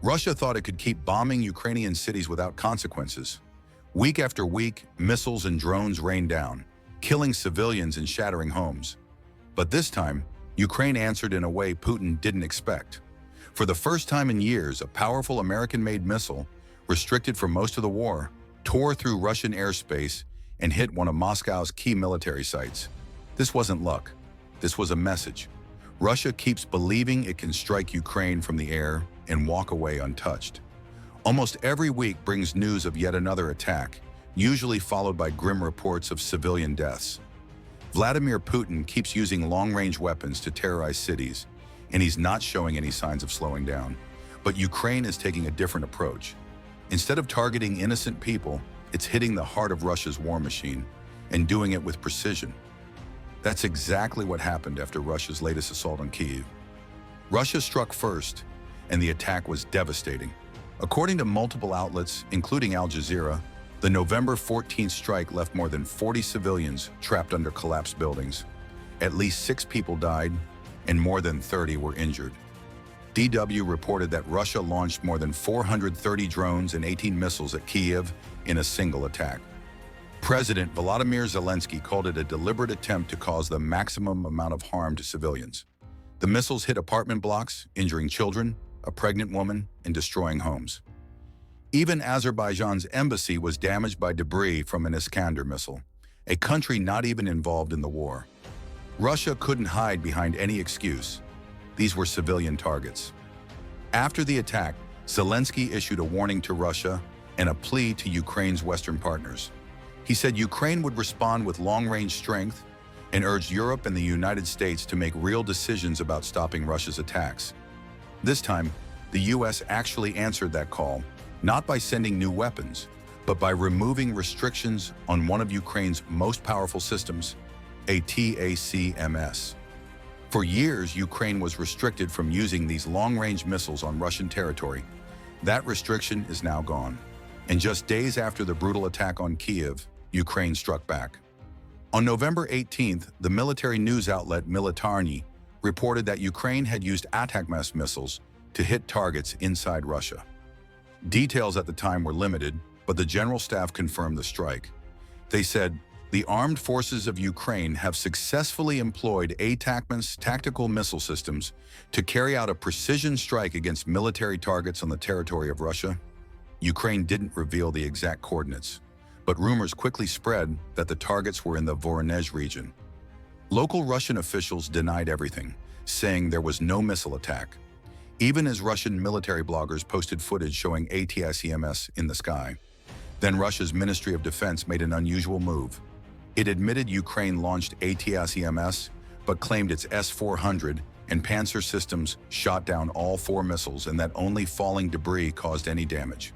Russia thought it could keep bombing Ukrainian cities without consequences. Week after week, missiles and drones rained down, killing civilians and shattering homes. But this time, Ukraine answered in a way Putin didn't expect. For the first time in years, a powerful American-made missile, restricted for most of the war, tore through Russian airspace and hit one of Moscow's key military sites. This wasn't luck. This was a message. Russia keeps believing it can strike Ukraine from the air and walk away untouched. Almost every week brings news of yet another attack, usually followed by grim reports of civilian deaths. Vladimir Putin keeps using long-range weapons to terrorize cities, and he's not showing any signs of slowing down. But Ukraine is taking a different approach. Instead of targeting innocent people, it's hitting the heart of Russia's war machine, and doing it with precision. That's exactly what happened after Russia's latest assault on Kyiv. Russia struck first, and the attack was devastating. According to multiple outlets, including Al Jazeera, the November 14th strike left more than 40 civilians trapped under collapsed buildings. At least 6 people died, and more than 30 were injured. DW reported that Russia launched more than 430 drones and 18 missiles at Kyiv in a single attack. President Volodymyr Zelensky called it a deliberate attempt to cause the maximum amount of harm to civilians. The missiles hit apartment blocks, injuring children, a pregnant woman, and destroying homes. Even Azerbaijan's embassy was damaged by debris from an Iskander missile, a country not even involved in the war. Russia couldn't hide behind any excuse. These were civilian targets. After the attack, Zelensky issued a warning to Russia and a plea to Ukraine's Western partners. He said Ukraine would respond with long-range strength and urged Europe and the United States to make real decisions about stopping Russia's attacks. This time, the US actually answered that call, not by sending new weapons, but by removing restrictions on one of Ukraine's most powerful systems, ATACMS. For years, Ukraine was restricted from using these long-range missiles on Russian territory. That restriction is now gone. And just days after the brutal attack on Kyiv, Ukraine struck back. On November 18th, the military news outlet Militarny reported that Ukraine had used ATACMS missiles to hit targets inside Russia. Details at the time were limited, but the general staff confirmed the strike. They said, "The armed forces of Ukraine have successfully employed ATACMS tactical missile systems to carry out a precision strike against military targets on the territory of Russia." Ukraine didn't reveal the exact coordinates, but rumors quickly spread that the targets were in the Voronezh region. Local Russian officials denied everything, saying there was no missile attack, even as Russian military bloggers posted footage showing ATACMS in the sky. Then Russia's Ministry of Defense made an unusual move. It admitted Ukraine launched ATACMS, but claimed its S-400 and Panzer systems shot down all 4 missiles and that only falling debris caused any damage.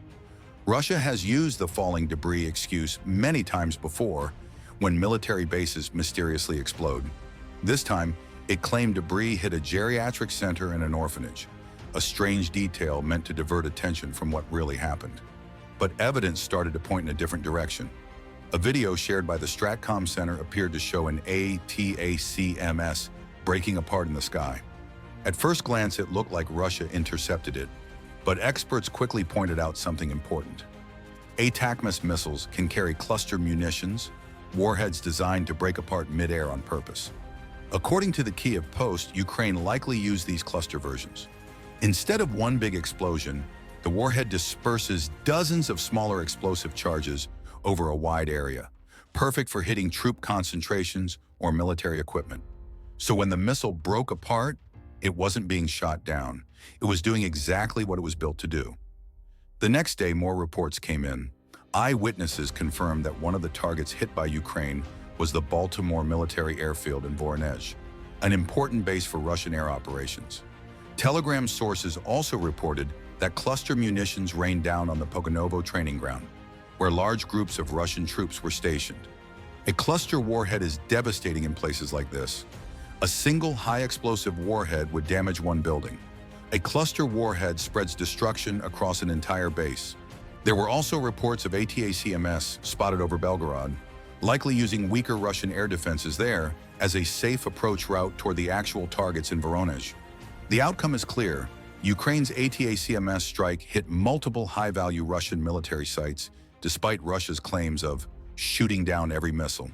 Russia has used the falling debris excuse many times before when military bases mysteriously explode. This time, it claimed debris hit a geriatric center and an orphanage, a strange detail meant to divert attention from what really happened. But evidence started to point in a different direction. A video shared by the Stratcom Center appeared to show an ATACMS breaking apart in the sky. At first glance, it looked like Russia intercepted it, but experts quickly pointed out something important. ATACMS missiles can carry cluster munitions, warheads designed to break apart mid-air on purpose. According to the Kyiv Post, Ukraine likely used these cluster versions. Instead of one big explosion, the warhead disperses dozens of smaller explosive charges over a wide area, perfect for hitting troop concentrations or military equipment. So when the missile broke apart, it wasn't being shot down. It was doing exactly what it was built to do. The next day, more reports came in. Eyewitnesses confirmed that one of the targets hit by Ukraine was the Baltimore military airfield in Voronezh, an important base for Russian air operations. Telegram sources also reported that cluster munitions rained down on the Pogonovo training ground, where large groups of Russian troops were stationed. A cluster warhead is devastating in places like this. A single high-explosive warhead would damage one building. A cluster warhead spreads destruction across an entire base. There were also reports of ATACMS spotted over Belgorod, likely using weaker Russian air defenses there as a safe approach route toward the actual targets in Voronezh. The outcome is clear. Ukraine's ATACMS strike hit multiple high-value Russian military sites, despite Russia's claims of shooting down every missile.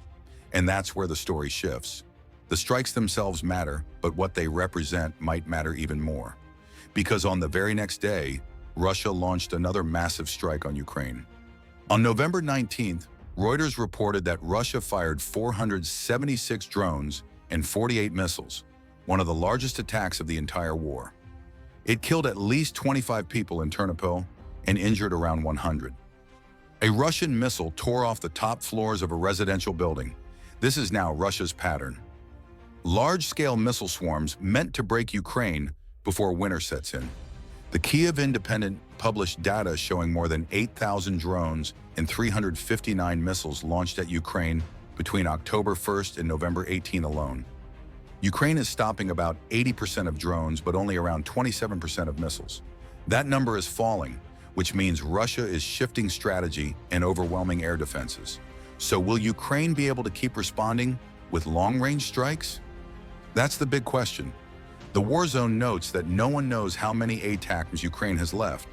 And that's where the story shifts. The strikes themselves matter, but what they represent might matter even more. Because on the very next day, Russia launched another massive strike on Ukraine. On November 19th, Reuters reported that Russia fired 476 drones and 48 missiles, one of the largest attacks of the entire war. It killed at least 25 people in Ternopil and injured around 100. A Russian missile tore off the top floors of a residential building. This is now Russia's pattern. Large-scale missile swarms meant to break Ukraine before winter sets in. The Kyiv Independent published data showing more than 8,000 drones and 359 missiles launched at Ukraine between October 1st and November 18 alone. Ukraine is stopping about 80% of drones, but only around 27% of missiles. That number is falling, which means Russia is shifting strategy and overwhelming air defenses. So will Ukraine be able to keep responding with long-range strikes? That's the big question. The war zone notes that no one knows how many ATACMS Ukraine has left.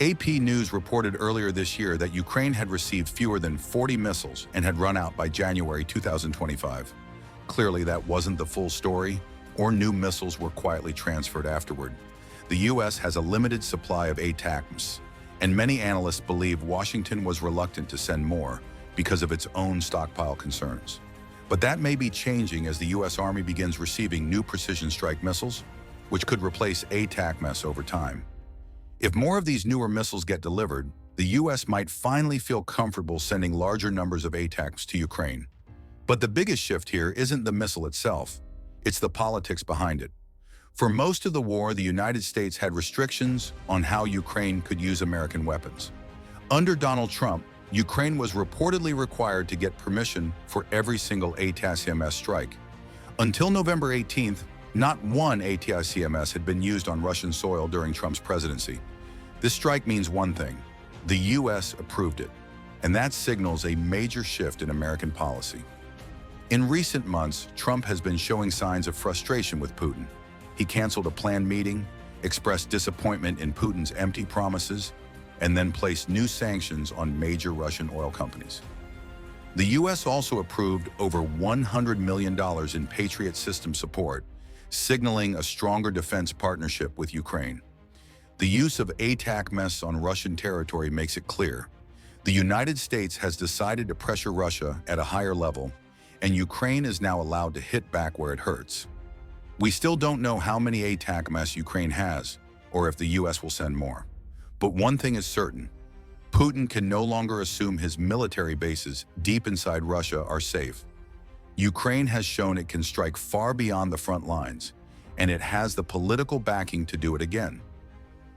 AP News reported earlier this year that Ukraine had received fewer than 40 missiles and had run out by January 2025. Clearly, that wasn't the full story, or new missiles were quietly transferred afterward. The U.S. has a limited supply of ATACMS, and many analysts believe Washington was reluctant to send more because of its own stockpile concerns. But that may be changing as the U.S. Army begins receiving new precision strike missiles, which could replace ATACMS over time. If more of these newer missiles get delivered, the U.S. might finally feel comfortable sending larger numbers of ATACMS to Ukraine. But the biggest shift here isn't the missile itself, it's the politics behind it. For most of the war, the United States had restrictions on how Ukraine could use American weapons. Under Donald Trump, Ukraine was reportedly required to get permission for every single ATACMS strike. Until November 18th, not one ATACMS had been used on Russian soil during Trump's presidency. This strike means one thing: the U.S. approved it, and that signals a major shift in American policy. In recent months, Trump has been showing signs of frustration with Putin. He canceled a planned meeting, expressed disappointment in Putin's empty promises, and then placed new sanctions on major Russian oil companies. The U.S. also approved over $100 million in Patriot system support, signaling a stronger defense partnership with Ukraine. The use of ATACMS on Russian territory makes it clear. The United States has decided to pressure Russia at a higher level, and Ukraine is now allowed to hit back where it hurts. We still don't know how many ATACMS Ukraine has, or if the U.S. will send more. But one thing is certain: Putin can no longer assume his military bases deep inside Russia are safe. Ukraine has shown it can strike far beyond the front lines, and it has the political backing to do it again.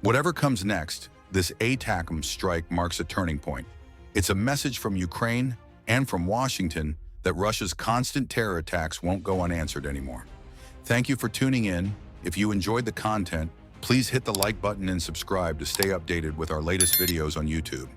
Whatever comes next, this ATACMS strike marks a turning point. It's a message from Ukraine and from Washington that Russia's constant terror attacks won't go unanswered anymore. Thank you for tuning in. If you enjoyed the content, please hit the like button and subscribe to stay updated with our latest videos on YouTube.